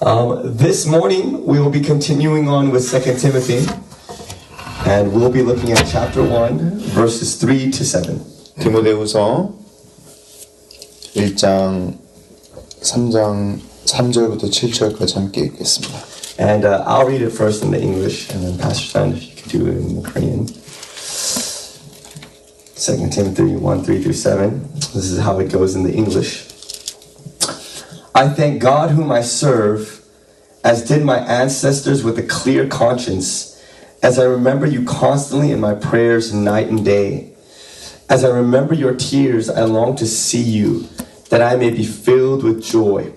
This morning we will be continuing on with 2 Timothy, and we'll be looking at chapter 1, verses 3 to 7. 디모데후서 1장 3절부터 7절까지 함께 읽겠습니다. And I'll read it first in the English, and then Pastor Stein, if you could do it in the Korean. 2 Timothy 1, 3 through 7. This is how it goes in the English. I thank God whom I serve, as did my ancestors with a clear conscience, as I remember you constantly in my prayers night and day. As I remember your tears, I long to see you, that I may be filled with joy.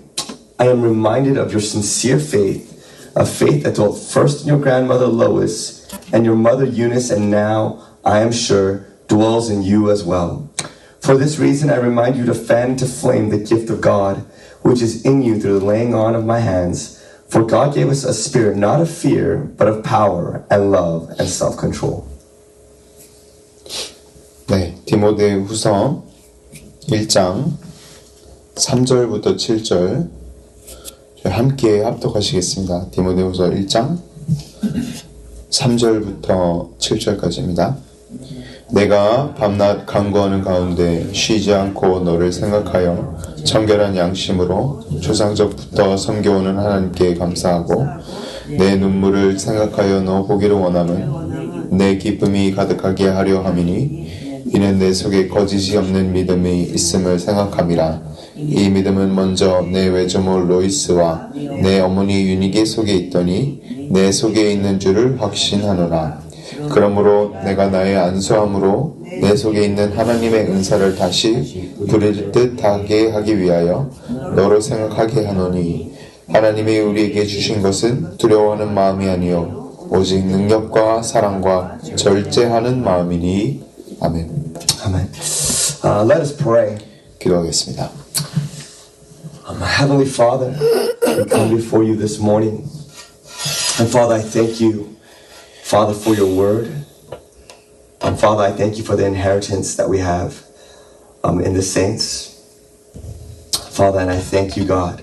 I am reminded of your sincere faith, a faith that dwelt first in your grandmother Lois and your mother Eunice, and now, I am sure, dwells in you as well. For this reason, I remind you to fan into flame the gift of God, which is in you through the laying on of my hands. For God gave us a spirit not of fear, but of power and love and self-control. 네, 디모데후서 1장 3절부터 7절 함께 합독하시겠습니다. 디모데후서 1장 3절부터 7절까지입니다. 내가 밤낮 간구하는 가운데 쉬지 않고 너를 생각하여 청결한 양심으로 조상적부터 섬겨오는 하나님께 감사하고 내 눈물을 생각하여 너 보기를 원하면 내 기쁨이 가득하게 하려 함이니 이는 내 속에 거짓이 없는 믿음이 있음을 생각함이라. 이 믿음은 먼저 내 외조모 로이스와 내 어머니 유니게 속에 있더니 내 속에 있는 줄을 확신하노라. 그러므로 내가 나의 안수함으로 내 속에 있는 하나님의 은사를 다시 부릴 듯하게 하기 위하여 너로 생각하게 하노니 하나님이 우리에게 주신 것은 두려워하는 마음이 아니요 오직 능력과 사랑과 절제하는 마음이니. 아멘. Amen. Let us pray. 기도하겠습니다. Heavenly Father, we come before you this morning. And Father, I thank you, Father, for your word. And Father, I thank you for the inheritance that we have in the saints. Father, and I thank you, God,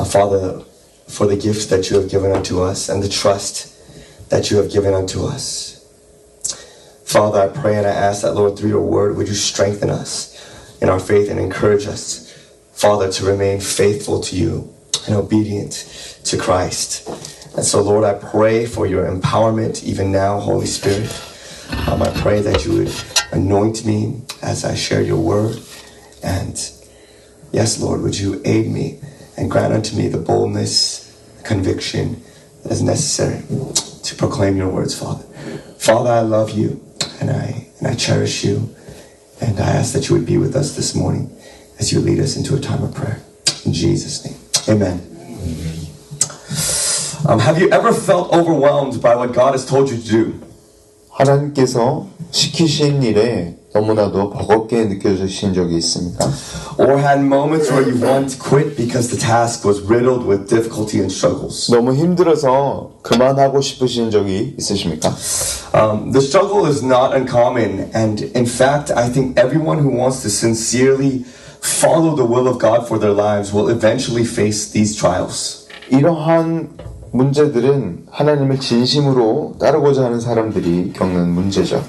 Father, for the gifts that you have given unto us and the trust that you have given unto us. Father, I pray and I ask that, Lord, through your word, would you strengthen us in our faith and encourage us, Father, to remain faithful to you and obedient to Christ. And so, Lord, I pray for your empowerment even now, Holy Spirit. I pray that you would anoint me as I share your word. And yes, Lord, would you aid me and grant unto me the boldness, conviction that is necessary to proclaim your words, Father. Father, I love you and I cherish you. And I ask that you would be with us this morning as you lead us into a time of prayer. In Jesus' name, amen. Have you ever felt overwhelmed by what God has told you to do? 하나님께서 시키신 일에 너무나도 버겁게 느껴지신 적이 있습니까? Or had moments where you wanted to quit because the task was riddled with difficulty and struggles? 너무 힘들어서 그만하고 싶으신 적이 있으십니까? The struggle is not uncommon, and in fact, I think everyone who wants to sincerely follow the will of God for their lives will eventually face these trials. 이러한 문제들은 하나님을 진심으로 따르고자 하는 사람들이 겪는 문제죠.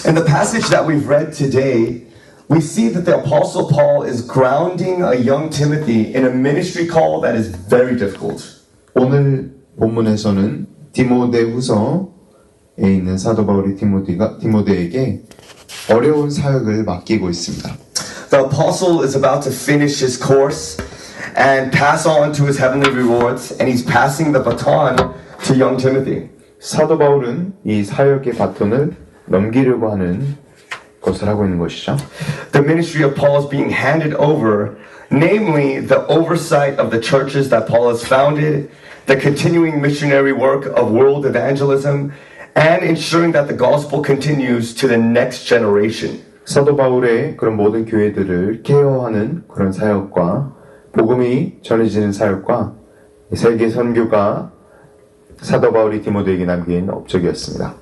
In the passage that we've read today, we see that the Apostle Paul is grounding a young Timothy in a ministry call that is very difficult. 오늘 본문에서는 디모데후서에 있는 사도 바울이 디모데에게 어려운 사역을 맡기고 있습니다. The apostle is about to finish his course and pass on to his heavenly rewards, and he's passing the baton to young Timothy. 사도 바울은 이 사역의 바톤을 넘기려고 하는 것을 하고 있는 것이죠. The ministry of Paul is being handed over, namely the oversight of the churches that Paul has founded, the continuing missionary work of world evangelism, and ensuring that the gospel continues to the next generation. 사도 바울의 그런 모든 교회들을 케어하는 그런 사역과 복음이 전해지는 사역과 세계 선교가 사도 바울이 디모데에게 남긴 업적이었습니다.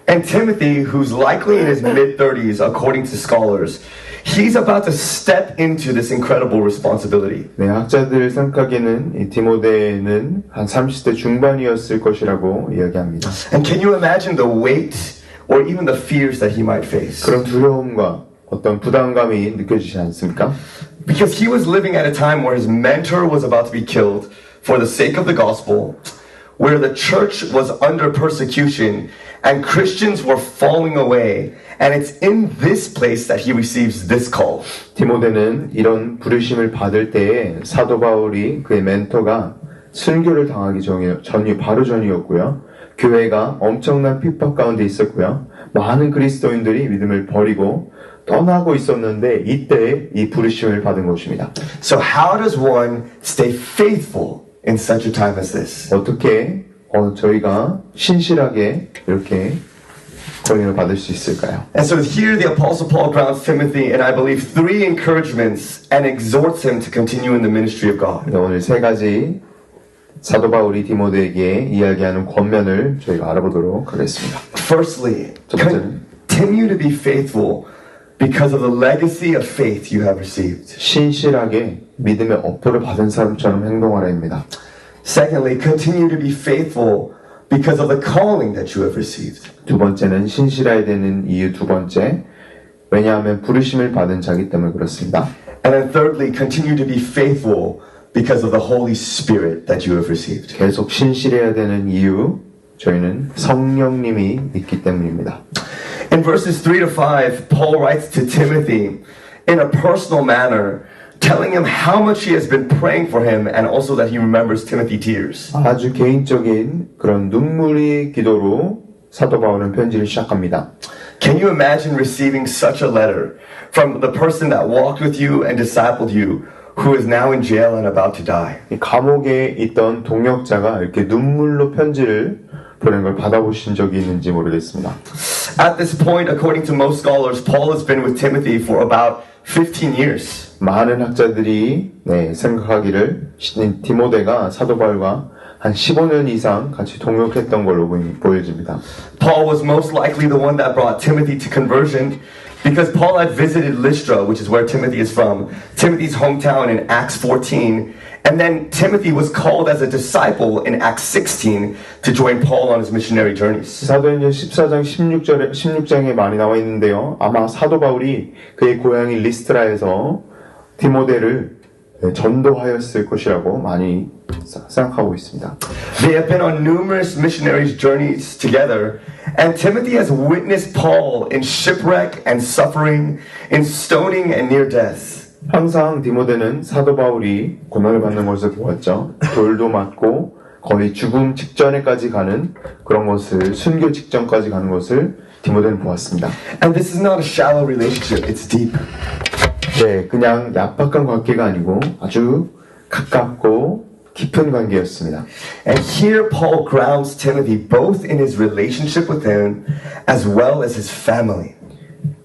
And Timothy, who's likely in his mid-30s, according to scholars, he's about to step into this incredible responsibility. 네, 학자들 생각에는 이 디모데는 한 30대 중반이었을 것이라고 이야기합니다. And can you imagine the weight or even the fears that he might face? 그런 두려움과 어떤 부담감이 느껴지지 않습니까? Because he was living at a time where his mentor was about to be killed for the sake of the gospel, where the church was under persecution and Christians were falling away. And it's in this place that he receives this call. 디모데는 이런 부르심을 받을 때에 사도 바울이 그의 멘토가 순교를 당하기 바로 전이었고요. 교회가 엄청난 핍박 가운데 있었고요. 많은 그리스도인들이 믿음을 버리고 떠나고 있었는데 이때 이 부르심을 받은 것입니다. So how does one stay faithful in such a time as this? 어떻게 저희가 신실하게 이렇게 권위를 받을 수 있을까요? And so here the Apostle Paul grounds Timothy in, I believe, 3 encouragements and exhorts him to continue in the ministry of God. 오늘 3가지 사도 바울이 디모데에게 이야기하는 권면을 저희가 알아보도록 하겠습니다. Firstly, 첫 번째는 continue to be faithful because of the legacy of faith you have received. 신실하게 믿음의 업보를 받은 사람처럼 행동하라입니다. Secondly, continue to be faithful because of the calling that you have received. 두 번째는 신실해야 되는 이유 두 번째, 왜냐하면 부르심을 받은 자기 때문에 그렇습니다. And then thirdly, continue to be faithful because of the Holy Spirit that you have received. 계속 신실해야 되는 이유, 저희는 성령님이 있기 때문입니다. In verses 3 to 5, Paul writes to Timothy in a personal manner, telling him how much he has been praying for him and also that he remembers Timothy tears. 아주 개인적인 그런 눈물의 기도로 사도 바울은 편지를 시작합니다. Can you imagine receiving such a letter from the person that walked with you and discipled you, who is now in jail and about to die? 이 감옥에 있던 동역자가 이렇게 눈물로 편지를 보낸 걸 받아보신 적이 있는지 모르겠습니다. At this point, according to most scholars, Paul has been with Timothy for about 15 years. 많은 학자들이 생각하기를 디모데가 사도 바울과 한 15년 이상 같이 동역했던 걸로 보여집니다. Paul was most likely the one that brought Timothy to conversion because Paul had visited Lystra, which is where Timothy is from, Timothy's hometown in Acts 14, and then Timothy was called as a disciple in Acts 16 to join Paul on his missionary journeys. 사도행전 14장 16장에 많이 나와 있는데요. 아마 사도 바울이 그의 고향인 리스트라에서 디모데를 전도하였을 것이라고 많이 생각하고 있습니다. They have been on numerous missionary journeys together, and Timothy has witnessed Paul in shipwreck and suffering, in stoning and near death. 항상 디모데는 사도 바울이 고난을 받는 것을 보았죠. 돌도 맞고 거의 죽음 직전에까지 가는 그런 것을, 순교 직전까지 가는 것을 디모데는 보았습니다. And this is not a shallow relationship, it's deep. 네, 그냥 얍박한 관계가 아니고 아주 가깝고 깊은 관계였습니다. And here Paul grounds Timothy both in his relationship with him as well as his family.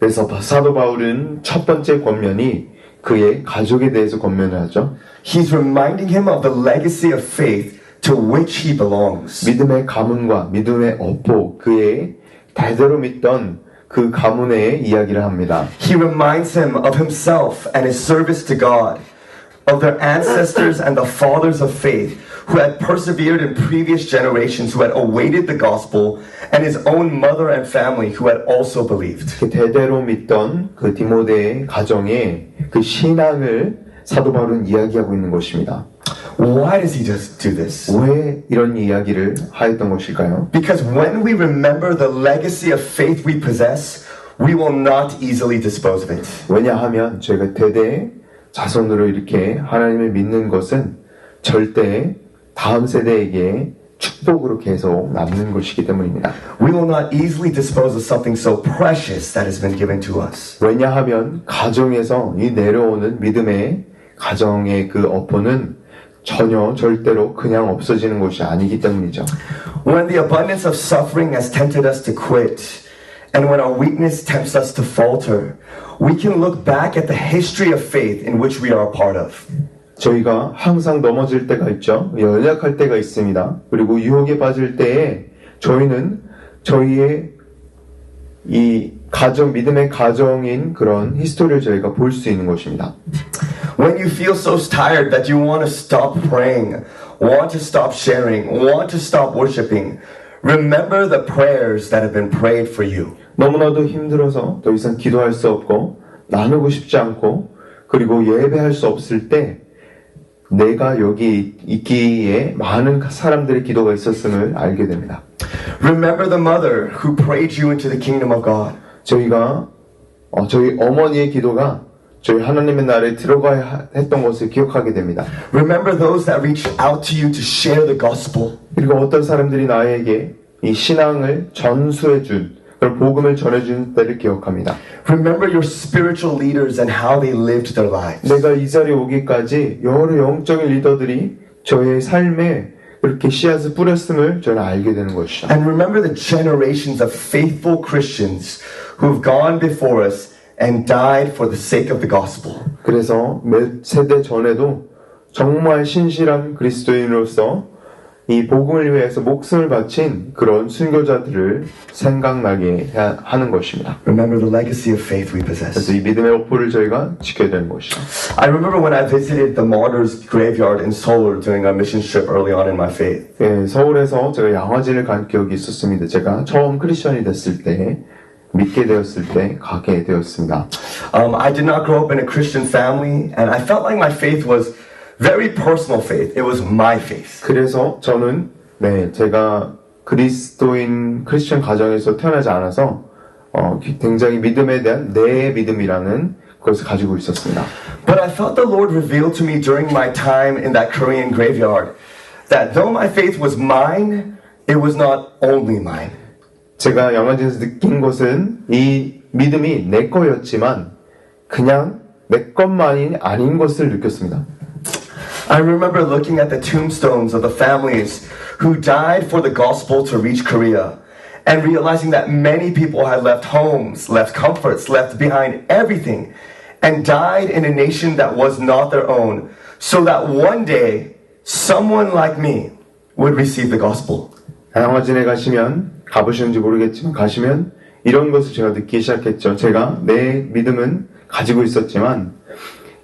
그래서 사도 바울은 첫 번째 권면이 그의 가족에 대해서 권면을 하죠. He's reminding him of the legacy of faith to which he belongs. 믿음의 가문과 믿음의 업보, 그의 대대로 믿던 그 가문의 이야기를 합니다. He reminds him of himself and his service to God, of their ancestors and the fathers of faith who had persevered in previous generations, who had awaited the gospel, and his own mother and family who had also believed. 그 대대로 믿던 그 디모데의 가정의 그 신앙을 사도 바울은 이야기하고 있는 것입니다. Why does he just do this? 왜 이런 이야기를 하였던 것일까요? Because when we remember the legacy of faith we possess, we will not easily dispose of it. 왜냐하면 저희가 대대 자손으로 이렇게 하나님을 믿는 것은 절대 다음 세대에게 축복으로 계속 남는 것이기 때문입니다. We will not easily dispose of something so precious that has been given to us. 왜냐하면 가정에서 이 내려오는 믿음의 가정의 그 업보는 전혀 절대로 그냥 없어지는 것이 아니기 때문이죠. When the abundance of suffering has tempted us to quit, and when our weakness tempts us to falter, we can look back at the history of faith in which we are a part of. 저희가 항상 넘어질 때가 있죠. 연약할 때가 있습니다. 그리고 유혹에 빠질 때에 저희는 저희의 이 가정, 믿음의 가정인 그런 히스토리를 저희가 볼 수 있는 것입니다. When you feel so tired that you want to stop praying, want to stop sharing, want to stop worshiping, remember the prayers that have been prayed for you. 너무나도 힘들어서 더 이상 기도할 수 없고 나누고 싶지 않고 그리고 예배할 수 없을 때 내가 여기 있기에 많은 사람들의 기도가 있었음을 알게 됩니다. Remember the mother who prayed you into the kingdom of God. 저희가 저희 어머니의 기도가 저희 하나님의 나라에 들어가야 했던 것을 기억하게 됩니다. Remember those that reached out to you to share the gospel. 그리고 어떤 사람들이 나에게 이 신앙을 전수해 준 그런 복음을 전해준 때를 기억합니다. Remember your spiritual leaders and how they lived their lives. 내가 이 자리에 오기까지 여러 영적인 리더들이 저의 삶에 그렇게 씨앗을 뿌렸음을 저는 알게 되는 것이죠. And remember the generations of faithful Christians who've gone before us and died for the sake of the gospel. 그래서 몇 세대 전에도 정말 신실한 그리스도인으로서 이 복음을 위해서 목숨을 바친 그런 순교자들을 생각나게 하는 것입니다. Remember the legacy of faith we possess. 그래서 이 믿음의 오포를 저희가 지켜야 되는 것이죠. I remember when I visited the Martyrs Graveyard in Seoul during our mission trip early on in my faith. 예, 서울에서 제가 양화진을 간 기억이 있었습니다. 제가 처음 크리스천이 됐을 때 믿게 되었을 때 가게 되었습니다. I did not grow up in a Christian family, and I felt like my faith was very personal faith. It was my faith. 그래서 저는 제가 크리스천 가정에서 태어나지 않아서 굉장히 믿음에 대한 내 믿음이라는 것을 가지고 있었습니다. But I felt the Lord reveal to me during my time in that Korean graveyard that though my faith was mine, it was not only mine. 제가 양화진에서 느낀 것은 이 믿음이 내 거였지만 그냥 내 것만이 아닌 것을 느꼈습니다. I remember looking at the tombstones of the families who died for the gospel to reach Korea and realizing that many people had left homes, left comforts, left behind everything and died in a nation that was not their own so that one day someone like me would receive the gospel. 양화진에 가보시는지 모르겠지만 가시면 이런 것을 제가 느끼기 시작했죠. 제가 내 믿음은 가지고 있었지만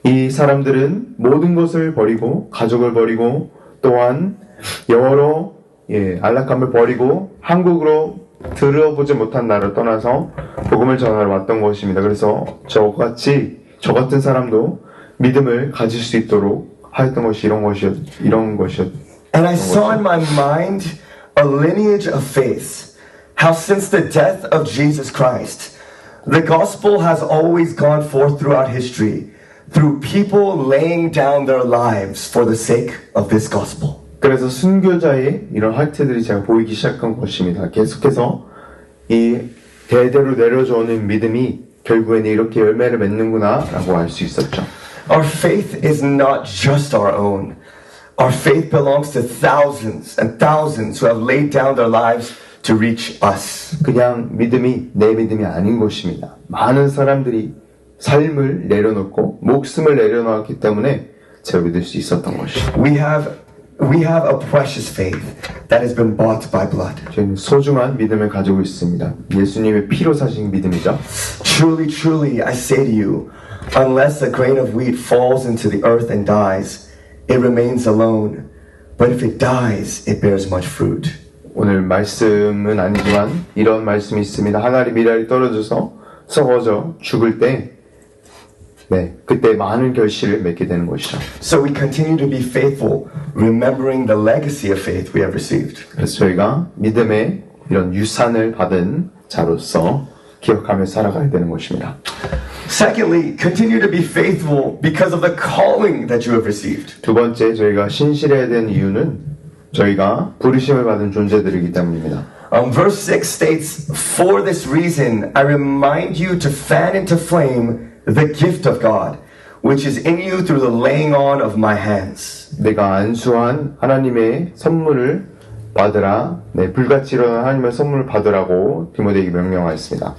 이 사람들은 모든 것을 버리고 가족을 버리고 또한 여러 안락함을 버리고 한국으로 들어보지 못한 나라를 떠나서 복음을 전하러 왔던 것입니다. 그래서 저 같은 사람도 믿음을 가질 수 있도록 하였던 것이 이런 것이었. And I saw in my mind a lineage of faith. How since the death of Jesus Christ, the gospel has always gone forth throughout history through people laying down their lives for the sake of this gospel. 그래서 순교자의 이런 학태들이 제가 보이기 시작한 것입니다. 계속해서 이 대대로 내려져 오는 믿음이 결국에는 이렇게 열매를 맺는구나라고 알 수 있었죠. Our faith is not just our own. Our faith belongs to thousands and thousands who have laid down their lives to reach us. 그냥 믿음이 내 믿음이 아닌 것입니다. 많은 사람들이 삶을 내려놓고 목숨을 내려놓았기 때문에 제가 믿을 수 있었던 것이죠. We have a precious faith that has been bought by blood. 저희는 소중한 믿음을 가지고 있습니다. 예수님의 피로 사신 믿음이죠. Truly, truly, I say to you, unless a grain of wheat falls into the earth and dies, it remains alone. But if it dies, it bears much fruit. 오늘 말씀은 아니지만 이런 말씀이 있습니다. 하나의 미랄이 떨어져서 썩어져 죽을 때 그때 많은 결실을 맺게 되는 것이죠. So we continue to be faithful, remembering the legacy of faith we have received. 그래서 저희가 믿음의 이런 유산을 받은 자로서 기억하며 살아가야 되는 것입니다. Secondly, continue to be faithful because of the calling that you have received. 두 번째, 저희가 신실해야 되는 이유는 저희가 부르심을 받은 존재들이기 때문입니다. Verse 6 states, For this reason, I remind you to fan into flame the gift of God, which is in you through the laying on of my hands. 내가 안수한 하나님의 선물을 받으라. 불같이 일어난 하나님의 선물을 받으라고 디모데에게 명령하였습니다.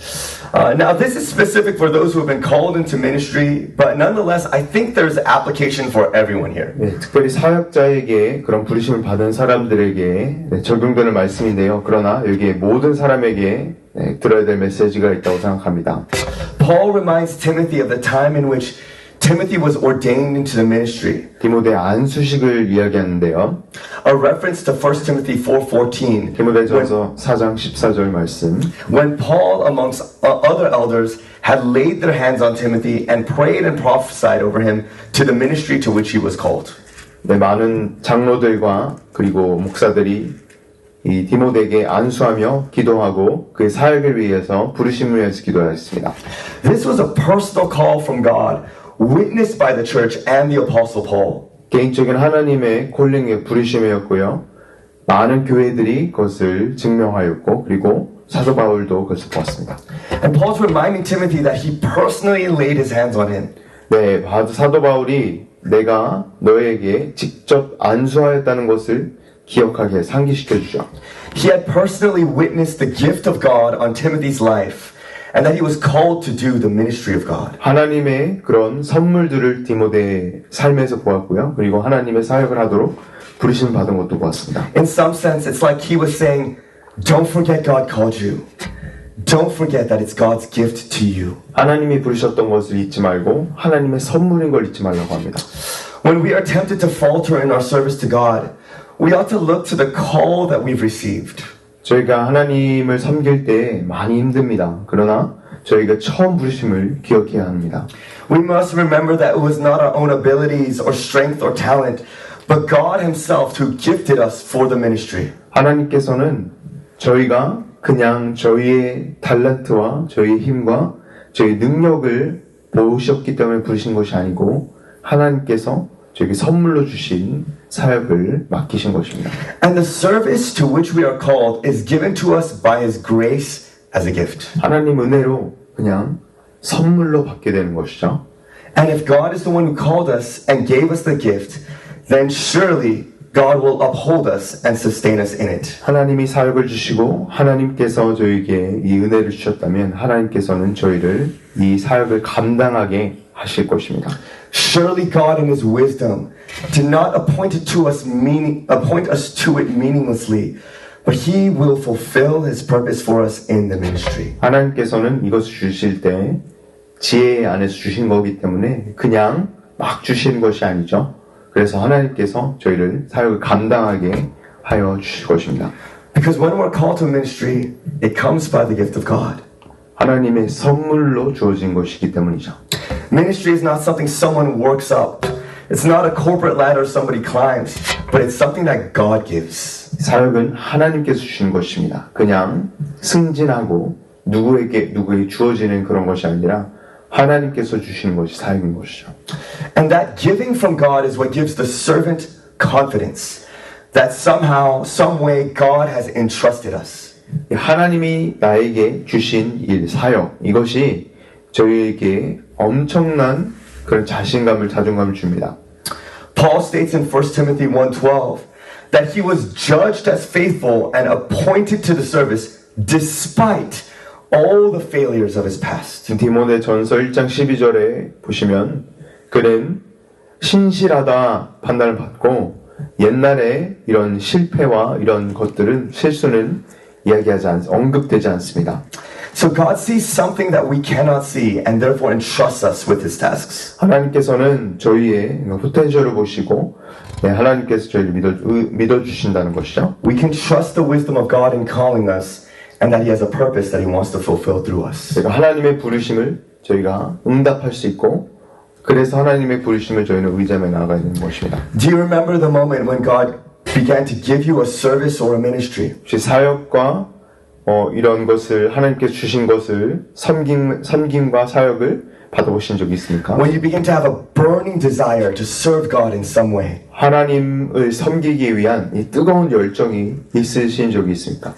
Now this is specific for those who have been called into ministry, but nonetheless, I think there's application for everyone here. 특별히 사역자에게 그런 부르심을 받은 사람들에게 적용되는 말씀인데요. 그러나 여기에 모든 사람에게 들어야 될 메시지가 있다고 생각합니다. Paul reminds Timothy of the time in which Timothy was ordained into the ministry. 디모데 안수식을 이야기하는데요. A reference to 1 Timothy 4:14. 디모데전서 4장 14절 말씀. When Paul, amongst other elders, had laid their hands on Timothy and prayed and prophesied over him to the ministry to which he was called. 네, 많은 장로들과 그리고 목사들이 이 디모데에게 안수하며 기도하고 그의 사역을 위해서 부르심을 위해서 기도하였습니다. This was a personal call from God, witnessed by the church and the apostle Paul. 개인적인 하나님의 콜링의 부르심이었고요. 많은 교회들이 그것을 증명하였고 그리고 사도 바울도 그것을 보았습니다. And Paul's reminding Timothy that he personally laid his hands on him. 네, 사도 바울이 내가 너에게 직접 안수하였다는 것을 기억하게 상기시켜 주죠. He had personally witnessed the gift of God on Timothy's life and that he was called to do the ministry of God. 하나님의 그런 선물들을 디모데의 삶에서 보았고요. 그리고 하나님의 사역을 하도록 부르심 받은 것도 보았습니다. In some sense, it's like he was saying, don't forget God called you. Don't forget that it's God's gift to you. 하나님이 부르셨던 것을 잊지 말고 하나님의 선물인 걸 잊지 말라고 합니다. When we are tempted to falter in our service to God, we ought to look to the call that we've received. 저희가 하나님을 섬길 때 많이 힘듭니다. 그러나 저희가 처음 부르심을 기억해야 합니다. We must remember that it was not our own abilities or strength or talent, but God Himself who gifted us for the ministry. 하나님께서는 저희가 그냥 저희의 탤런트와 저희의 힘과 저희의 능력을 보셨기 때문에 부르신 것이 아니고 하나님께서 저에게 선물로 주신 사역을 맡기신 것입니다. And the service to which we are called is given to us by His grace as a gift. 하나님 은혜로 그냥 선물로 받게 되는 것이죠. And if God is the one who called us and gave us the gift, then surely God will uphold us and sustain us in it. 하나님이 사역을 주시고 하나님께서 저에게 이 은혜를 주셨다면 하나님께서는 저희를 이 사역을 감당하게 하실 것입니다. Surely God in His wisdom did not appoint us to it meaninglessly, but He will fulfill His purpose for us in the ministry. 하나님께서는 이것을 주실 때 지혜 안에서 주신 거기 때문에 그냥 막 주시는 것이 아니죠. 그래서 하나님께서 저희를 사역을 감당하게 하여 주실 것입니다. Because when we're called to ministry, it comes by the gift of God. 하나님의 선물로 주어진 것이기 때문이죠. Ministry is not something someone works up. It's not a corporate ladder somebody climbs, but it's something that God gives. 사역은 하나님께서 주신 것입니다. 그냥 승진하고 누구에게 주어지는 그런 것이 아니라 하나님께서 주시는 것이 사역인 것이죠. And that giving from God is what gives the servant confidence that somehow, some way God has entrusted us. 하나님이 나에게 주신 일, 사역, 이것이 저희에게 엄청난 그런 자신감을 줍니다. Paul states in 1 Timothy 1:12 that he was judged as faithful and appointed to the service despite all the failures of his past. 디모데전서 1장 12절에 보시면 그는 신실하다 판단을 받고 옛날에 이런 실패와 이런 것들은 실수는 언급되지 않습니다. So God sees something that we cannot see and therefore entrusts us with His tasks. 하나님께서는 저희의 포텐셜을 보시고 하나님께서 저희를 믿어주신다는 것이죠. We can trust the wisdom of God in calling us and that He has a purpose that He wants to fulfill through us. 하나님의 부르심을 저희가 응답할 수 있고 그래서 하나님의 부르심을 저희는 의지하며 나아가야 되는 것입니다. Do you remember the moment when God began to give you a service or a ministry? 혹시 사역과 이런 것을 하나님께서 주신 것을 섬김과 사역을 받아보신 적이 있습니까? When you begin to have a burning desire to serve God in some way. 하나님을 섬기기 위한 이 뜨거운 열정이 있으신 적이 있습니까?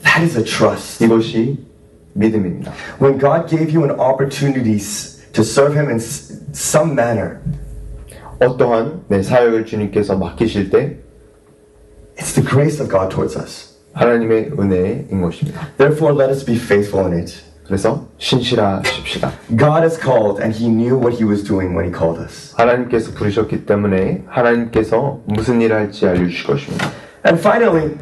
That is a trust. 이것이 믿음입니다. When God gave you an opportunity to serve Him in some manner, 어떠한 사역을 주님께서 맡기실 때 it's the grace of God towards us. 하나님의 은혜인 것입니다. Therefore, let us be faithful in it. 그래서 신실하십시다. God has called and He knew what He was doing when He called us. 하나님께서 부르셨기 때문에 하나님께서 무슨 일을 할지 알려주실 것입니다. And finally,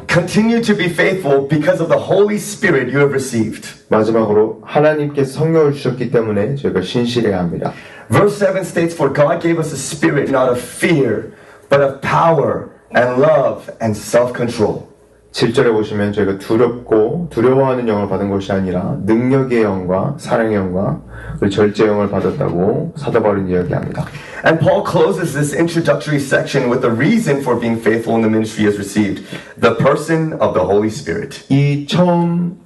continue to be faithful because of the Holy Spirit you have received. 마지막으로 하나님께서 성령을 주셨기 때문에 저희가 신실해야 합니다. Verse 7 states, For God gave us a spirit not of fear, but of power and love and self-control. 7절에 보시면 저희가 두렵고 두려워하는 영을 받은 것이 아니라 능력의 영과 사랑의 영과 그리고 절제의 영을 받았다고 사도 바울은 이야기합니다. And Paul closes this introductory section with the reason for being faithful in the ministry he has received, the person of the Holy Spirit. 이 처음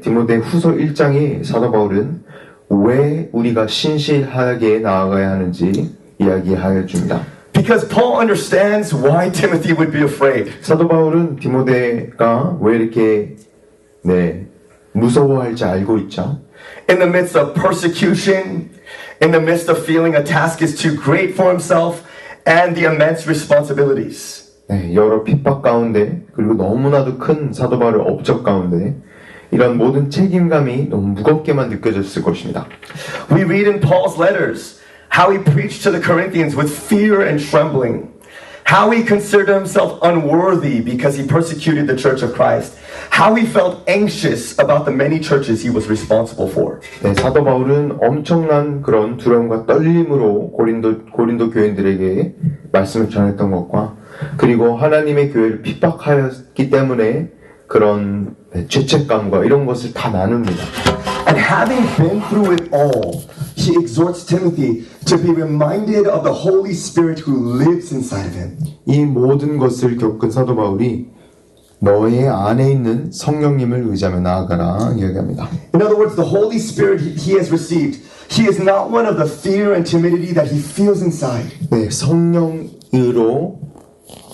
디모데 후서 1장에 사도 바울은 왜 우리가 신실하게 나아가야 하는지 이야기하여 줍니다. Because Paul understands why Timothy would be afraid. 사도 바울은 디모데가 왜 이렇게 무서워할지 알고 있죠. In the midst of persecution, in the midst of feeling a task is too great for himself, and the immense responsibilities. 여러 핍박 가운데 그리고 너무나도 큰 사도 바울의 업적 가운데 이런 모든 책임감이 너무 무겁게만 느껴졌을 것입니다. We read in Paul's letters how he preached to the Corinthians with fear and trembling, how he considered himself unworthy because he persecuted the church of Christ, how he felt anxious about the many churches he was responsible for. 사도 바울은 엄청난 그런 두려움과 떨림으로 고린도 교인들에게 말씀을 전했던 것과 그리고 하나님의 교회를 핍박하였기 때문에 그런 죄책감과 이런 것을 다 나눕니다. And having been through it all, he exhorts Timothy to be reminded of the Holy Spirit who lives inside of him. 이 모든 것을 겪은 사도 바울이 너의 안에 있는 성령님을 의지하며 나아가라 이야기합니다. In other words, the Holy Spirit he has received, he is not one of the fear and timidity that he feels inside. 성령으로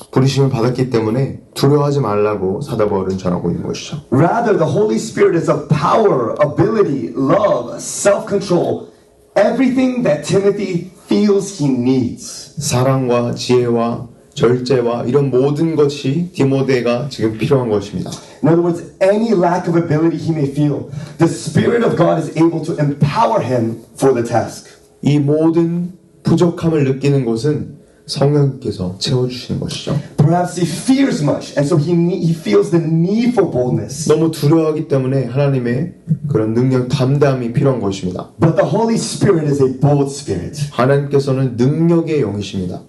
부르심을 받았기 때문에 두려워하지 말라고 사도 바울은 전하고 있는 것이죠. Rather, the Holy Spirit is of power, ability, love, self-control, everything that Timothy feels he needs. 사랑과 지혜와 절제와 이런 모든 것이 디모데가 지금 필요한 것입니다. In other words, any lack of ability he may feel, the Spirit of God is able to empower him for the task. 이 모든 부족함을 느끼는 것은 성령께서 채워주시는 것이죠. Perhaps he fears much, and so he feels the need for boldness. 너무 두려워하기 때문에 하나님의 그런 능력, 담담이 필요한 것입니다. But the Holy Spirit is a bold spirit. 하나님께서는 능력의 영이십니다.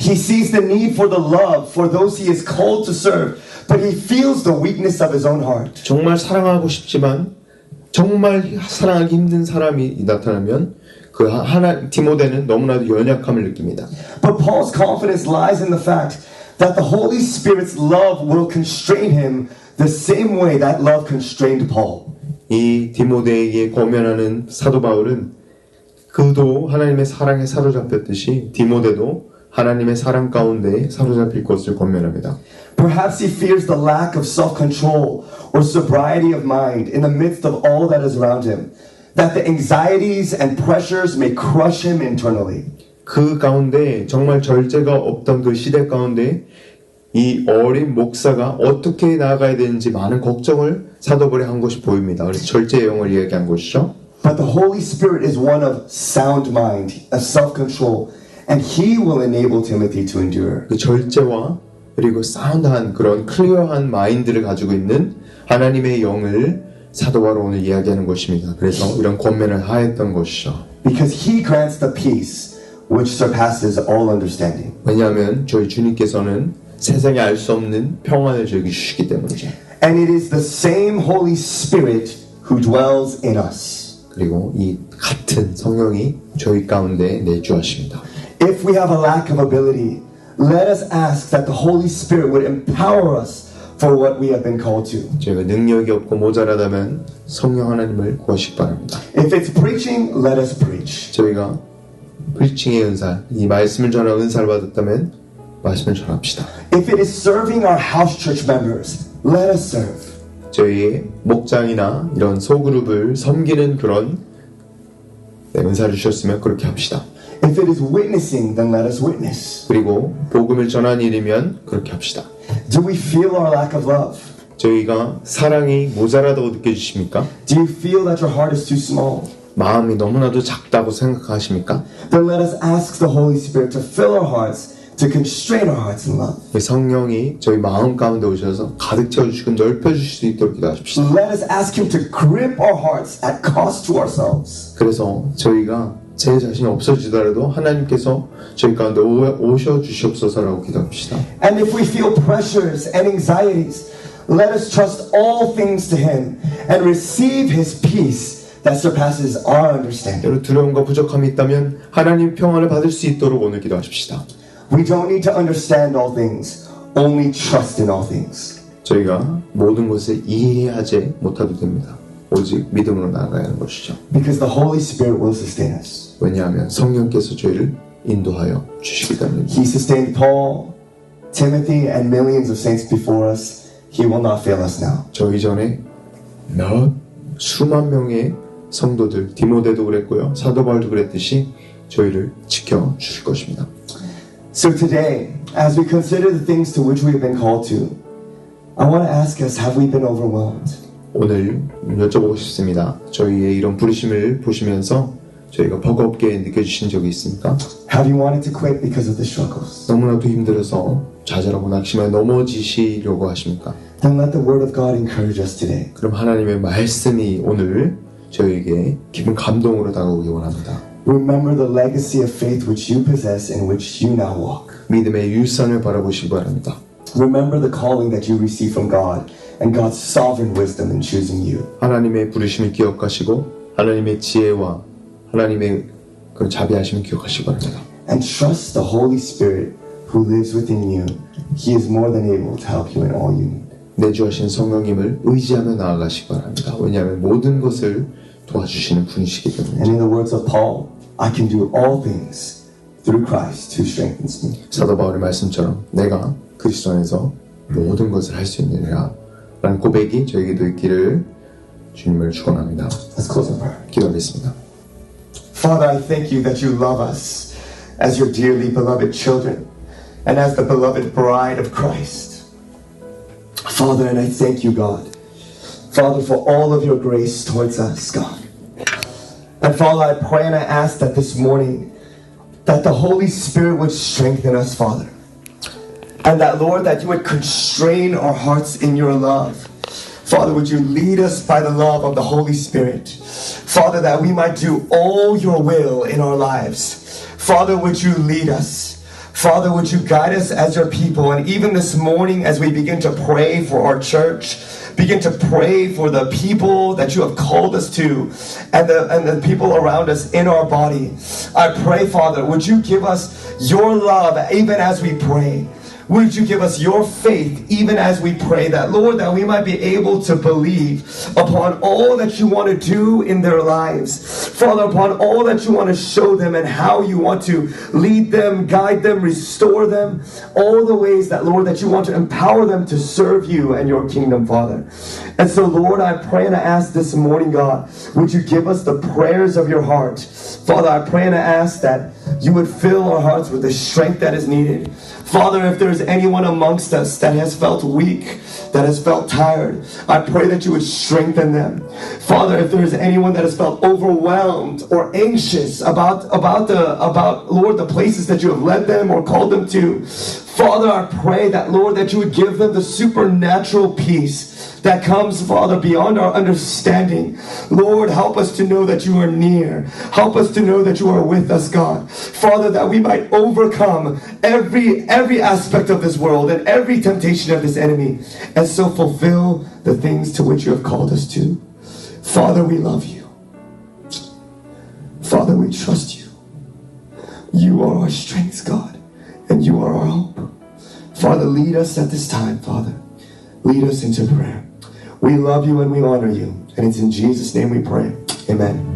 He sees the need for the love for those he is called to serve, but he feels the weakness of his own heart. 정말 사랑하고 싶지만 정말 사랑하기 힘든 사람이 나타나면 디모데는 너무나도 연약함을 느낍니다. But Paul's confidence lies in the fact that the Holy Spirit's love will constrain him the same way that love constrained Paul. 이 디모데에게 권면하는 사도 바울은 그도 하나님의 사랑에 사로잡혔듯이 디모데도 하나님의 사랑 가운데 사로잡힐 것을 권면합니다. Perhaps he fears the lack of self-control or sobriety of mind in the midst of all that is around him, that the anxieties and pressures may crush him internally. 그 가운데 정말 절제가 없던 그 시대 가운데 이 어린 목사가 어떻게 나아가야 되는지 많은 걱정을 사도 바울이 한 것이 보입니다. 그래서 절제의 영을 이야기한 것이죠. But the Holy Spirit is one of sound mind, of self-control, and He will enable Timothy to endure. 그 절제와 그리고 사운드한 그런 클리어한 마인드를 가지고 있는 하나님의 영을 사도 바울은 오늘 이야기하는 것입니다. 그래서 이런 권면을 하였던 것이죠. Because He grants the peace which surpasses all understanding. 왜냐하면 저희 주님께서는 세상에 알 수 없는 평안을 저에게 주시기 때문이죠. And it is the same Holy Spirit who dwells in us. 그리고 이 같은 성령이 저희 가운데 내주하십니다. If we have a lack of ability, let us ask that the Holy Spirit would empower us for what we have been called to. 저희가 능력이 없고 모자라다면 성령 하나님을 구하시기 바랍니다. If it's preaching, let us preach. 저희가 프리칭의 은사, 이 말씀을 전하는 은사를 받았다면 말씀을 전합시다. If it is serving our house church members, let us serve. 저희의 목장이나 이런 소그룹을 섬기는 그런 은사를 주셨으면 그렇게 합시다. If it is witnessing, then let us witness. 그리고 복음을 전하는 일이면 그렇게 합시다. Do we feel our lack of love? 저희가 사랑이 모자라다고 느껴지십니까? Do you feel that your heart is too small? 마음이 너무나도 작다고 생각하십니까? Then let us ask the Holy Spirit to fill our hearts to constrain our hearts in love. 성령이 저희 마음 가운데 오셔서 가득 채워주시고 넓혀주실 수 있도록 기도하십시오. Let us ask Him to grip our hearts at cost to ourselves. 그래서 저희가 제 자신이 없어지더라도 하나님께서 저희 가운데 오셔 주시옵소서라고 기도합시다. And if we feel pressures and anxieties, let us trust all things to Him and receive His peace that surpasses our understanding. 여러분 두려움과 부족함이 있다면 하나님 평안을 받을 수 있도록 오늘 기도하십시다. We don't need to understand all things, only trust in all things. 저희가 모든 것을 이해하지 못해도 됩니다. 오직 믿음으로 나아가야 하는 것이죠. Because the Holy Spirit will sustain us. 왜냐하면 성령께서 저희를 인도하여 주시기 때문입니다. He sustained Paul, Timothy, and millions of saints before us. He will not fail us now. 저희 전에 수만 명의 성도들, 디모데도 그랬고요, 사도 바울도 그랬듯이 저희를 지켜 주실 것입니다. So today, as we consider the things to which we have been called to, I want to ask us, have we been overwhelmed? 오늘 여쭤보고 싶습니다. 저희의 이런 부르심을 보시면서 저희가 버겁게 느껴지신 적이 있습니까? Have you wanted to quit because of the struggles? 너무나도 힘들어서 좌절하고 낙심하여 넘어지시려고 하십니까? Then let the Word of God encourage us today. 그럼 하나님의 말씀이 오늘 저희에게 깊은 감동으로 다가오기 원합니다. Remember the legacy of faith which you possess and which you now walk. 믿음의 유산을 바라보시기 바랍니다. Remember the calling that you received from God and God's sovereign wisdom in choosing you. 하나님의 부르심을 기억하시고 하나님의 지혜와 하나님의 그 자비하심을 기억하시기 바랍니다. And trust the Holy Spirit who lives within you. He is more than able to help you in all you need. 내주하신 성령님을 의지하며 나아가시기 바랍니다. 왜냐하면 모든 것을 도와주시는 분이시기 때문에. And in the words of Paul, I can do all things through Christ who strengthens me. 사도 바울의 말씀처럼 내가 그리스도 안에서 모든 것을 할 수 있느니라 라는 고백이 저에게도 있기를 주님을 축원합니다. Let's close in prayer. 기도하겠습니다. Father, I thank you that you love us as your dearly beloved children and as the beloved bride of Christ. Father, and I thank you, God, Father, for all of your grace towards us, God. And Father, I pray and I ask that this morning that the Holy Spirit would strengthen us, Father. And that, Lord, that you would constrain our hearts in your love. Father, would you lead us by the love of the Holy Spirit? Father, that we might do all your will in our lives. Father, would you lead us? Father, would you guide us as your people? And even this morning, as we begin to pray for our church, begin to pray for the people that you have called us to and the people around us in our body. I pray, Father, would you give us your love even as we pray? Would you give us your faith even as we pray that, Lord, that we might be able to believe upon all that you want to do in their lives. Father, upon all that you want to show them and how you want to lead them, guide them, restore them. All the ways that, Lord, that you want to empower them to serve you and your kingdom, Father. And so, Lord, I pray and I ask this morning, God, would you give us the prayers of your heart? Father, I pray and I ask that you would fill our hearts with the strength that is needed. Father, if there's anyone amongst us that has felt weak, that has felt tired, I pray that you would strengthen them. Father, if there's anyone that has felt overwhelmed or anxious about Lord, the places that you have led them or called them to, Father, I pray that, Lord, that you would give them the supernatural peace that comes, Father, beyond our understanding. Lord, help us to know that you are near. Help us to know that you are with us, God. Father, that we might overcome every aspect of this world and every temptation of this enemy, and so fulfill the things to which you have called us to. Father, we love you. Father, we trust you. You are our strength, God, and you are our hope. Father, lead us at this time, Father. Lead us into prayer. We love you and we honor you. And it's in Jesus' name we pray. Amen.